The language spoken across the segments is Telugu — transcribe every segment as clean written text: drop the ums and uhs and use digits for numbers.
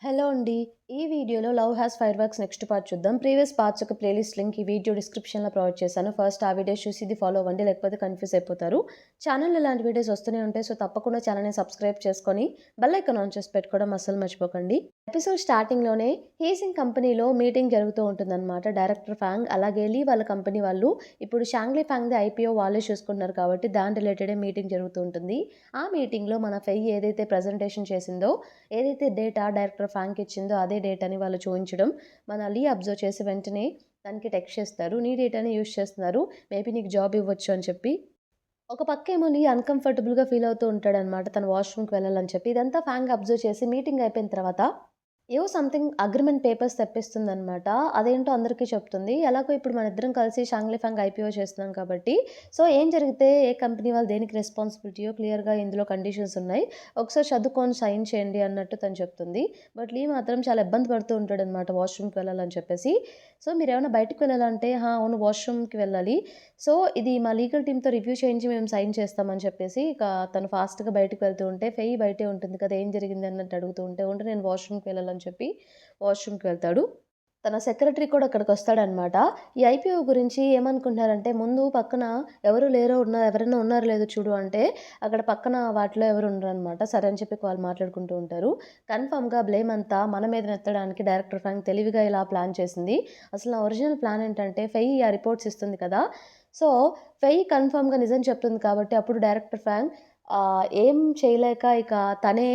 హలో అండి. ఈ వీడియోలో 'love has fire works' next part చూద్దాం. ప్రీవియస్ పార్ట్స్ యొక్క ప్లేలిస్ట్ లింక్ ఈ వీడియో డిస్క్రిప్షన్‌లో ప్రొవైడ్ చేశాను. ఫస్ట్ ఆ వీడియోస్ చూసి ఇది ఫాలో అవ్వండి. లేకపోతే కన్‌ఫ్యూజ్ అయిపోతారు. ఛానెల్‌లో ఇలాంటి వీడియోస్ వస్తూనే ఉంటాయి. సో, తప్పకుండా ఛానెల్‌ని సబ్స్క్రైబ్ చేసుకొని బెల్ ఐకాన్ ఆన్ చేసి పెట్టుకోవడం అస్సలు మర్చిపోకండి. ఎపిసోడ్ స్టార్టింగ్‌లోనే హీసింగ్ కంపెనీలో మీటింగ్ జరుగుతూ ఉంటుందన్నమాట. డైరెక్టర్ ఫాంగ్ అలాగే లీ వాళ్ళ కంపెనీ వాళ్ళు ఇప్పుడు షాంగ్లీ ఫాంగ్‌ది ఐపీఓ వాళ్ళే చూసుకుంటున్నారు కాబట్టి దాని రిలేటెడే మీటింగ్ జరుగుతూ ఉంటుంది. ఆ మీటింగ్‌లో మన ఫెయి ఏదైతే ప్రెజెంటేషన్ చేసిందో, ఏదైతే డేటా డైరెక్టర్ ఫాంగ్‌కి ఇచ్చిందో అదే డేటాని వాళ్ళు చూయించడం మన లీ అబ్జర్వ్ చేసి వెంటనే దానికి టెక్స్ట్ చేస్తారు. నీ డేటాని యూజ్ చేస్తున్నారు. మేబీ నీకు జాబ్ ఇవ్వచ్చు అని చెప్పి. ఒక పక్కేమో లీ అన్‌కంఫర్టబుల్‌గా ఫీల్ అవుతూ ఉంటాడనమాట. తను వాష్‌రూమ్‌కి వెళ్ళాలని చెప్పి. ఇదంతా ఫాంగ్ అబ్జర్వ్ చేసి మీటింగ్ అయిపోయిన తర్వాత ఏవో సంథింగ్ అగ్రీమెంట్ పేపర్స్ తెప్పిస్తుందనమాట. అదేంటో అందరికీ చెప్తుంది. ఎలాగో ఇప్పుడు మనిద్దరం కలిసి షాంగ్లీ ఫాంగ్ ఐపీఓ చేస్తున్నాం కాబట్టి, సో ఏం జరిగితే ఏ కంపెనీ వాళ్ళు దేనికి రెస్పాన్సిబిలిటీయో క్లియర్‌గా ఇందులో కండిషన్స్ ఉన్నాయి. ఒకసారి చదువుకొని సైన్ చేయండి అన్నట్టు తను చెప్తుంది. బట్ లీ మాత్రం చాలా ఇబ్బంది పడుతూ ఉంటాడనమాట వాష్‌రూమ్‌కి వెళ్ళాలని చెప్పేసి. సో మీరేమైనా బయటికి వెళ్ళాలంటే, అవును వాష్‌రూమ్‌కి వెళ్ళాలి. సో ఇది మా లీగల్ టీమ్‌తో రివ్యూ చేయించి మేము సైన్ చేస్తామని చెప్పేసి ఇక తను ఫాస్ట్‌గా బయటికి వెళ్తూ ఉంటే, ఫెయి బయటే ఉంటుంది కదా! ఏం జరిగింది అన్నట్టు అడుగుతూ ఉంటే, ఉండు నేను వాష్‌రూమ్‌కి వెళ్ళాలని చెప్పి వాష్‌రూమ్‌కి వెళ్తాడు. తన సెక్రటరీ కూడా అక్కడికొస్తాడనమాట. ఈ ఐపీఓ గురించి ఏమనుకుంటున్నారంటే, ముందు పక్కన ఎవరు లేరో ఎవరైనా ఉన్నారో లేదో చూడు అంటే, అక్కడ పక్కన వాటిలో ఎవరు ఉండరనమాట. సరే అని చెప్పి వాళ్ళు మాట్లాడుకుంటూ ఉంటారు. కన్ఫర్మ్‌గా బ్లేమ్ అంతా మన మీద నెత్తడానికి డైరెక్టర్ ఫ్రాంక్ తెలివిగా ఇలా ప్లాన్ చేసింది. అసలు నా ఒరిజినల్ ప్లాన్ ఏంటంటే, ఫెయి ఆ రిపోర్ట్స్ ఇస్తుంది కదా! సో, ఫెయి కన్ఫర్మ్‌గా నిజం చెప్తుంది కాబట్టి అప్పుడు డైరెక్టర్ ఫ్రాంక్ ఏం చేయలేక ఇక తనే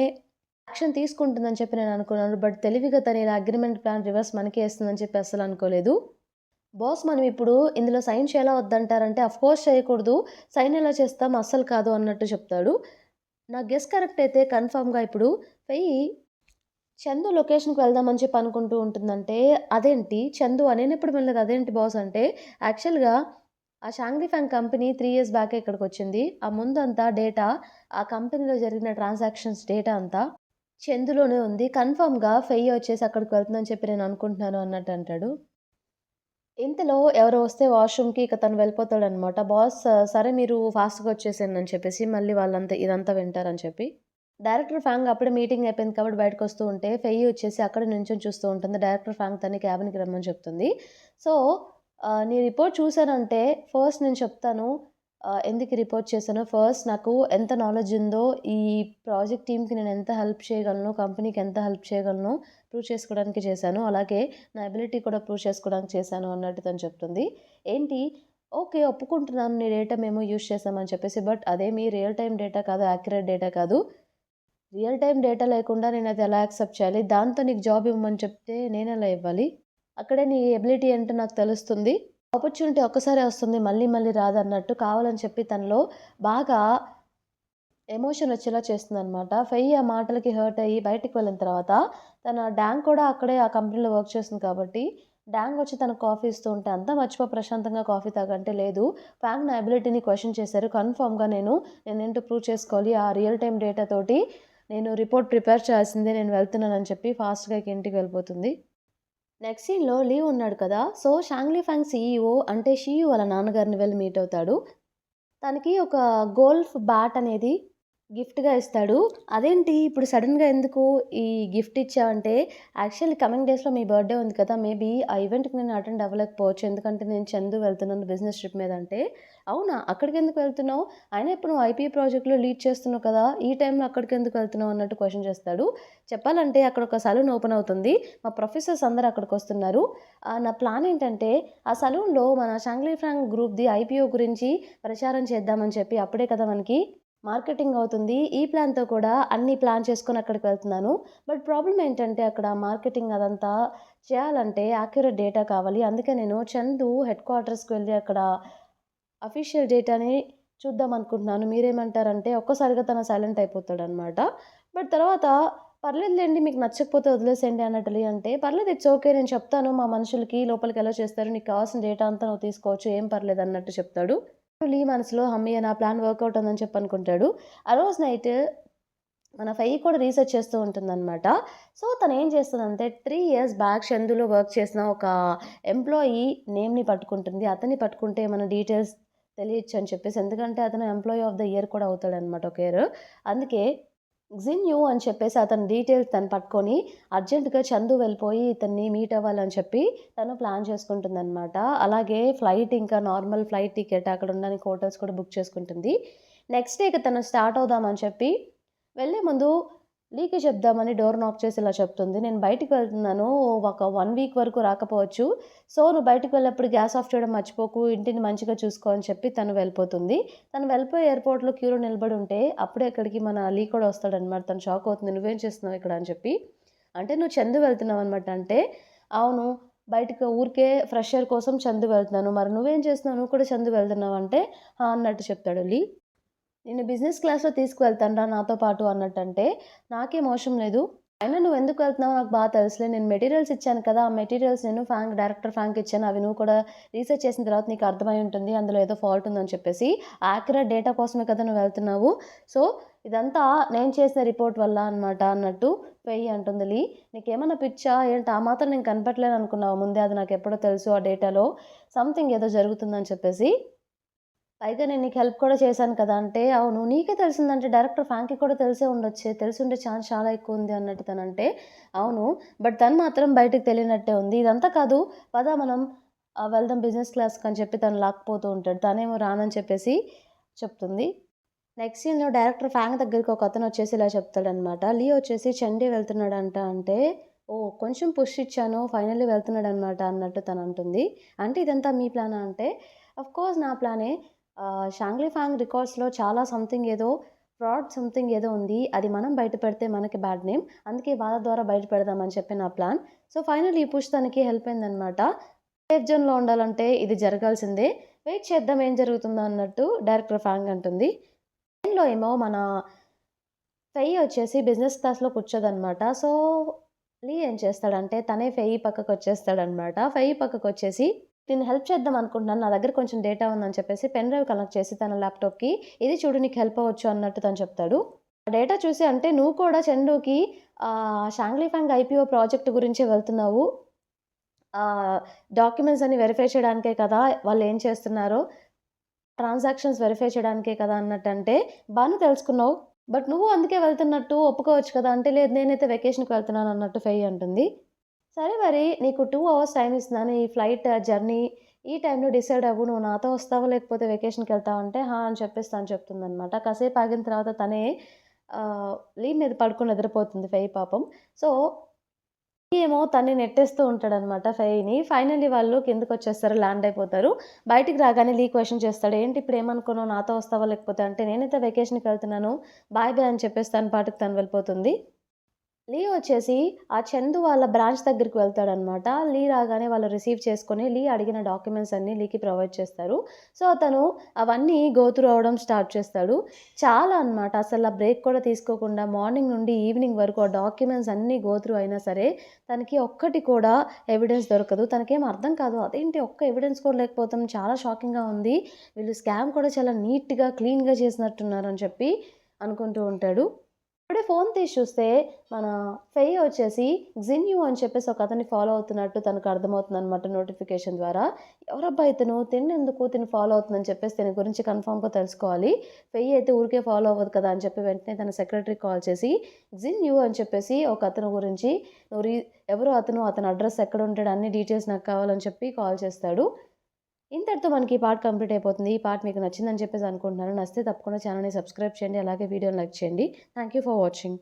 యాక్షన్ తీసుకుంటుందని చెప్పి నేననుకున్నాను. బట్ తెలివిగా తను ఇలా అగ్రీమెంట్ ప్లాన్ రివర్స్ మనకే ఏస్తుందని చెప్పి అస్సలనుకోలేదు. బాస్ మనం ఇప్పుడు ఇందులో సైన్ చేయాలా వద్దంటారంటే, ఆఫ్‌కోర్స్ చేయకూడదు. సైన్ ఎలా చేస్తాం? అస్సలు కాదు అన్నట్టు చెప్తాడు. నా గెస్ కరెక్ట్ అయితే కన్ఫర్మ్‌గా ఇప్పుడు ఫెయి చందు లొకేషన్‌కి వెళ్దామని చెప్పి అనుకుంటూ ఉంటుందంటే, అదేంటి చందు నేనెప్పుడు వినలేదు అదేంటి బాస్ అంటే, యాక్చువల్‌గా ఆ షాంగ్‌లి ఫాంగ్ కంపెనీ 3 ఇయర్స్ బ్యాకే ఇక్కడికొచ్చింది. ఆ ముందంతా డేటా ఆ కంపెనీలో జరిగిన ట్రాన్సాక్షన్స్ డేటా అంతా చందులోనే ఉంది. కన్ఫర్మ్‌గా ఫెయి వచ్చేసి అక్కడికి వెళ్తుందని చెప్పి నేను అనుకుంటున్నాను అన్నట్టు అంటాడు. ఇంతలో ఎవరో వస్తే వాష్‌రూమ్‌కి ఇక తను వెళ్ళిపోతాడనమాట. బాస్ సరే మీరు ఫాస్ట్‌గా వచ్చేసేయండి అని చెప్పేసి మళ్ళీ వాళ్ళంతా ఇదంతా వింటారని చెప్పి. డైరెక్టర్ ఫాంగ్ అప్పుడే మీటింగ్ అయిపోయింది కాబట్టి బయటకొస్తూ ఉంటే ఫెయి వచ్చేసి అక్కడే నించొని చూస్తూ ఉంటుంది. డైరెక్టర్ ఫాంగ్ తనని క్యాబిన్‌కి రమ్మని చెప్తుంది. సో, నీ రిపోర్ట్ చూసానంటే ఫస్ట్ నేను చెప్తాను ఎందుకు ఈ రిపోర్ట్ చేశానో. ఫస్ట్ నాకు ఎంత నాలెడ్జ్ ఉందో, ఈ ప్రాజెక్ట్ టీమ్‌కి నేను ఎంత హెల్ప్ చేయగలను, కంపెనీకి ఎంత హెల్ప్ చేయగలను ప్రూవ్ చేసుకోవడానికి చేశాను. అలాగే నా ఎబిలిటీ కూడా ప్రూవ్ చేసుకోవడానికి చేశాను అన్నట్టు తను చెప్తుంది. ఏంటి ఓకే. ఒప్పుకుంటున్నాను నీ డేటా మేము యూజ్ చేశామని చెప్పేసి. బట్ అదేమి రియల్ టైమ్ డేటా కాదు, యాక్యురేట్ డేటా కాదు. రియల్ టైమ్ డేటా లేకుండా నేనది ఎలా యాక్సెప్ట్ చేయాలి? దాంతో నీకు జాబ్ ఇవ్వమని చెప్తే నేనెలా ఇవ్వాలి? అక్కడే నీ ఎబిలిటీ ఏంటో నాకు తెలుస్తుంది. ఆపర్చునిటీ ఒక్కసారే వస్తుంది. మళ్ళీ మళ్ళీ రాదన్నట్టు కావాలని చెప్పి తనలో బాగా ఎమోషన్ వచ్చేలా చేస్తుందనమాట. ఫెయి ఆ మాటలకి హర్ట్ అయ్యి బయటికి వెళ్ళిన తర్వాత తన డాంగ్ కూడా అక్కడే ఆ కంపెనీలో వర్క్ చేస్తుంది కాబట్టి, డాంగ్ వచ్చి తనకు కాఫీ ఇస్తూ ఉంటే, "అంతా మర్చిపో ప్రశాంతంగా కాఫీ తాగు" అంటే, "లేదు ఫాంగ్ నా ఎబిలిటీని క్వెషన్ చేశారు. కన్ఫర్మ్‌గా నేనేంటో ప్రూవ్ చేసుకోవాలి. ఆ రియల్ టైమ్ డేటా తోటి నేను రిపోర్ట్ ప్రిపేర్ చేయాల్సిందే. నేను వెళ్తున్నానని" చెప్పి ఫాస్ట్‌గా ఇక ఇంటికి వెళ్ళిపోతుంది. నెక్స్ట్ సీన్‌లో లీ ఉన్నాడు కదా! సో, షాంగ్లీ ఫాంగ్ సీఈఓ అంటే షియు వాళ్ళ నాన్నగారిని వెళ్లి మీట్ అవుతాడు. తనకి ఒక గోల్ఫ్ బ్యాట్ అనేది గిఫ్ట్‌గా ఇస్తాడు. అదేంటి ఇప్పుడు సడెన్‌గా ఎందుకు ఈ గిఫ్ట్ ఇచ్చావంటే, యాక్చువల్లీ కమింగ్ డేస్‌లో మీ బర్త్‌డే ఉంది కదా! మేబీ ఆ ఈవెంట్‌కి నేను అటెండ్ అవ్వలేకపోవచ్చు. ఎందుకంటే నేను చందు వెళ్తున్నాను బిజినెస్ ట్రిప్ మీద అంటే, అవునా! అక్కడికెందుకు వెళ్తున్నావు? అయినా ఇప్పుడు నువ్వు ఐపీ ప్రాజెక్ట్‌లో లీడ్ చేస్తున్నావు కదా! ఈ టైంలో అక్కడికెందుకు వెళ్తున్నావు అన్నట్టు క్వెషన్ చేస్తాడు. చెప్పాలంటే అక్కడ ఒక సలూన్ ఓపెన్ అవుతుంది. మా ప్రొఫెసర్స్ అందరూ అక్కడికొస్తున్నారు. నా ప్లాన్ ఏంటంటే, ఆ సలూన్‌లో మన షాంగ్లీ ఫ్రాంక్ గ్రూప్‌ది ఐపీఓ గురించి ప్రచారం చేద్దామని చెప్పి అప్పుడే కదా మనకి మార్కెటింగ్ అవుతుంది. ఈ ప్లాన్‌తో కూడా అన్నీ ప్లాన్ చేసుకొని అక్కడికి వెళ్తున్నాను. బట్ ప్రాబ్లమ్ ఏంటంటే అక్కడ మార్కెటింగ్ అదంతా చేయాలంటే యాక్యురేట్ డేటా కావాలి. అందుకే నేను చందు హెడ్ క్వార్టర్స్‌కి వెళ్లి అక్కడ అఫీషియల్ డేటాని చూద్దామనుకుంటున్నాను. మీరేమంటారంటే ఒక్కసారిగా తను సైలెంట్ అయిపోతాడనమాట. బట్ తర్వాత పర్లేదులెండి మీకు నచ్చకపోతే వదిలేసేయండి అన్నట్టు అంటే, పర్లేదు ఇట్స్ ఓకే నేను చెప్తాను మా మనుషులకి లోపలికి ఎలా చేస్తారు. నీకు కావాల్సిన డేటా అంతా నువ్వు తీసుకోవచ్చు. ఏం పర్లేదు అన్నట్టు చెప్తాడు. లీ మనసులో హమ్మయ్య! నా ప్లాన్ వర్కౌట్ అయిందని చెప్పి అనుకుంటాడు. ఆ రోజు నైట్ మన ఫెయి కూడా రీసెర్చ్ చేస్తూ ఉంటుందనమాట. సో, తనేం చేస్తదంటే 3 ఇయర్స్ బ్యాక్ చందులో వర్క్ చేసిన ఒక ఎంప్లాయీ నేమ్‌ని పట్టుకుంటుంది. అతన్ని పట్టుకుంటే మన డీటెయిల్స్ తెలియొచ్చని చెప్పేసి. ఎందుకంటే అతను ఎంప్లాయీ ఆఫ్ ద ఇయర్ కూడా అవుతాడనమాట ఒక ఇయర్. అందుకే జిన్యూ అని చెప్పేసి అతని డీటెయిల్స్ తను పట్టుకొని అర్జెంట్‌గా చందు వెళ్ళిపోయి ఇతన్ని మీట్ అవ్వాలని చెప్పి తను ప్లాన్ చేసుకుంటుందనమాట. అలాగే ఫ్లైట్ ఇంకా నార్మల్ ఫ్లైట్ టికెట్ అక్కడ ఉండడానికి హోటల్స్ కూడా బుక్ చేసుకుంటుంది. నెక్స్ట్ డే ఇక తను స్టార్ట్ అవుదామని చెప్పి వెళ్ళే ముందు లీకి చెప్దామని డోర్ నాక్ చేసి ఇలా చెప్తుంది. "నేను బయటికి వెళ్తున్నాను. ఒక 1 వీక్ వరకు రాకపోవచ్చు. సో, నువ్వు బయటికి వెళ్ళేప్పుడు గ్యాస్ ఆఫ్ చేయడం మర్చిపోకు. ఇంటిని మంచిగా చూసుకో" అని చెప్పి తను వెళ్ళిపోతుంది. తను వెళ్ళిపోయి ఎయిర్‌పోర్ట్‌లో క్యూలో నిలబడి ఉంటే అప్పుడే అక్కడికి మన లీ కూడా వస్తాడనమాట. తను షాక్ అవుతుంది. "నువ్వేం చేస్తున్నావు ఇక్కడ" అని చెప్పి. అంటే "నువ్వు చందు వెళ్తున్నావనమాట" అంటే, "అవును. బయటికి ఊరికే ఫ్రెష్ ఎయిర్ కోసం చందు వెళ్తున్నాను. మరి నువ్వేం చేస్తున్నావు? నువ్వు కూడా చందు వెళ్తున్నావా?" అంటే, "ఆ" అన్నట్టు చెప్తాడు లీ. "నిన్ను బిజినెస్ క్లాస్‌లో తీసుకువెళ్తానురా నాతో పాటు" అన్నట్టంటే, నాకేం అవసరం లేదు. అయినా నువ్వెందుకు వెళ్తున్నావో నాకు తెలుసులే. నేను మెటీరియల్స్ ఇచ్చాను కదా! ఆ మెటీరియల్స్ నేను డైరెక్టర్ ఫ్రాంక్‌కి ఇచ్చాను. అవి నువ్వు కూడా రీసెర్చ్ చేసిన తర్వాత నీకు అర్థమై ఉంటుంది. అందులో ఏదో ఫాల్ట్ ఉందని చెప్పేసి. యాక్యురేట్ డేటా కోసమే కదా నువ్వు వెళ్తున్నావు. సో, ఇదంతా నేను చేసిన రిపోర్ట్ వల్ల అనమాట అన్నట్టు వెయ్యి అంటుంది లీ. "నీకేమన్నా పిచ్చా? ఏంటి ఆ మాత్రం నేను కనిపెట్టలేననుకున్నావా ముందే? అది నాకెప్పుడో తెలుసు ఆ డేటాలో. సంథింగ్ ఏదో జరుగుతుందని" చెప్పేసి. పైగా నేను నీకు హెల్ప్ కూడా చేశాను కదా! అంటే, అవును నీకే తెలిసిందంటే డైరెక్టర్ ఫ్రాంక్‌కి కూడా తెలిసే ఉండొచ్చే. తెలిసుండే ఛాన్స్ చాలా ఎక్కువుంది అన్నట్టు తనంటే, అవును. బట్ తను మాత్రం బయటకి తెలియనట్టే ఉంది. ఇదంతా కాదు పద మనం వెళ్దాం బిజినెస్ క్లాస్‌కి అని చెప్పి తను లాక్కుపోతూ ఉంటాడు. తనేమో రానని చెప్పేసి చెప్తుంది. నెక్స్ట్ సీన్‌లో డైరెక్టర్ ఫ్రాంక్ దగ్గరికి ఒకతనొచ్చేసి ఇలా చెప్తాడనమాట. లీ వచ్చేసి చండీ వెళ్తున్నాడంట అంటే, ఓహ్! కొంచెం పుష్ ఇచ్చాను. ఫైనల్లీ వెళ్తున్నాడనమాట అన్నట్టు తనంటుంది. అంటే ఇదంతా మీ ప్లానా అంటే, ఆఫ్‌కోర్స్ నా ప్లానే. షాంగ్లీ ఫాంగ్ రికార్డ్స్‌లో చాలా సంథింగ్ ఏదో ఫ్రాడ్ సంథింగ్ ఏదో ఉంది. అది మనం బయట పెడితే మనకి బ్యాడ్ నేమ్. అందుకే వాళ్ళ ద్వారా బయట పెడదామని చెప్పి నా ప్లాన్. సో, ఫైనల్లీ ఈ పుష్ తనకి హెల్ప్ అయిందనమాట. సేఫ్ జోన్‌లో ఉండాలంటే ఇది జరగాల్సిందే. వెయిట్ చేద్దాం ఏం జరుగుతుందో అన్నట్టు డైరెక్టర్ ఫాంగ్ అంటుంది. ట్రైన్‌లో ఏమో మన ఫెయి వచ్చేసి బిజినెస్ క్లాస్‌లో కూర్చోదనమాట. సో, లీ ఏం చేస్తాడంటే తనే ఫెయి పక్కకొచ్చేస్తాడనమాట. ఫెయి పక్కకొచ్చేసి నేను హెల్ప్ చేద్దాం అనుకుంటున్నాను. నా దగ్గర కొంచెం డేటా ఉందని చెప్పేసి పెన్ డ్రైవ్ కనెక్ట్ చేసి తన ల్యాప్‌టాప్‌కి ఇది చూడు నీకు హెల్ప్ అవ్వచ్చు అన్నట్టు తను చెప్తాడు. ఆ డేటా చూసి అంటే నువ్వు కూడా చందుకి షాంగ్లీ ఫాంగ్ ఐపీఓ ప్రాజెక్ట్ గురించే వెళ్తున్నావు. డాక్యుమెంట్స్ అన్ని వెరిఫై చేయడానికే కదా! వాళ్ళేం చేస్తున్నారో ట్రాన్సాక్షన్స్ వెరిఫై చేయడానికే కదా అన్నట్టంటే, బానే తెలుసుకున్నావు. బట్ నువ్వు అందుకే వెళ్తున్నట్టు ఒప్పుకోవచ్చు కదా! అంటే, లేదు నేనైతే వెకేషన్‌కి వెళ్తున్నాను అన్నట్టు ఫెయి అంటుంది. సరే మరి నీకు 2 అవర్స్ టైమ్ ఇస్తున్నాను. ఈ ఫ్లైట్ జర్నీ ఈ టైంలో డిసైడ్ అవ్వు. నువ్వు నాతో వస్తావా? లేకపోతే వెకేషన్‌కెళ్తావా? అంటే, "హా!" అని చెప్పేసి తను చెప్తుందనమాట. కాసేపు ఆగిన తర్వాత తనే లీవ్ మీద పడుకొని నిద్రపోతుంది ఫెయి పాపం. సో ఏమో తన్ని నెట్టేస్తూ ఉంటాడనమాట ఫెయిని. ఫైనల్లీ వాళ్ళు కిందకొచ్చేస్తారు. ల్యాండ్ అయిపోతారు. బయటికి రాగానే లీ క్వెషన్ చేస్తాడు. "ఏంటి ఇప్పుడేమనుకున్నావు? నాతో వస్తావా? లేకపోతే" అంటే, "నేనైతే వెకేషన్‌కెళ్తున్నాను. బాయ్ బాయ్" అని చెప్పేసి తన పాటికి తను వెళ్ళిపోతుంది. లీ వచ్చేసి ఆ చందు వాళ్ళ బ్రాంచ్ దగ్గరికి వెళ్తాడనమాట. లీ రాగానే వాళ్ళు రిసీవ్ చేసుకొని లీ అడిగిన డాక్యుమెంట్స్ అన్నీ లీకి ప్రొవైడ్ చేస్తారు. సో, అతను అవన్నీ గో త్రూ అవ్వడం స్టార్ట్ చేస్తాడు. చాలా అనమాట. అసల బ్రేక్ కూడా తీసుకోకుండా మార్నింగ్ నుండి ఈవినింగ్ వరకు ఆ డాక్యుమెంట్స్ అన్నీ గో త్రూ అయినా సరే, తనకి ఒక్కటి కూడా ఎవిడెన్స్ దొరకదు. తనకేం అర్థం కాదు. అదేంటి ఒక్క ఎవిడెన్స్ కూడా లేకపోవడం చాలా షాకింగ్‌గా ఉంది. వీళ్ళు స్కామ్ కూడా చాలా నీట్‌గా, క్లీన్‌గా చేసినట్టున్నారని చెప్పి అనుకుంటూ ఉంటాడు. అప్పుడే ఫోన్ తీసి చూస్తే మన ఫెయి వచ్చేసి జిన్యూ అని చెప్పేసి ఒకతన్ని ఫాలో అవుతున్నట్టు తనకు అర్థమవుతుందనమాట నోటిఫికేషన్ ద్వారా. ఎవరబ్బా ఇతను? తిన్నెందుకు తిను ఫాలో అవుతుందని చెప్పేసి దీని గురించి కన్ఫర్మ్‌గా తెలుసుకోవాలి. ఫెయి అయితే ఊరికే ఫాలో అవ్వదు కదా! అని చెప్పి వెంటనే తన సెక్రటరీకి కాల్ చేసి జిన్యూ అని చెప్పేసి ఒకతను గురించి నువ్వు ఎవరో అతను, అతని అడ్రెస్ ఎక్కడుంటాడు అన్ని డీటెయిల్స్ నాకు కావాలని చెప్పి కాల్ చేస్తాడు. ఇంతటితో మనకి ఈ పార్ట్ కంప్లీట్ అయిపోతుంది. ఈ పార్ట్ మీకు నచ్చిందని చెప్పేసి అనుకుంటున్నాను. నచ్చితే తప్పకుండా ఛానెల్‌ని సబ్స్క్రైబ్ చేయండి. అలాగే వీడియోని లైక్ చేయండి. Thank you for watching.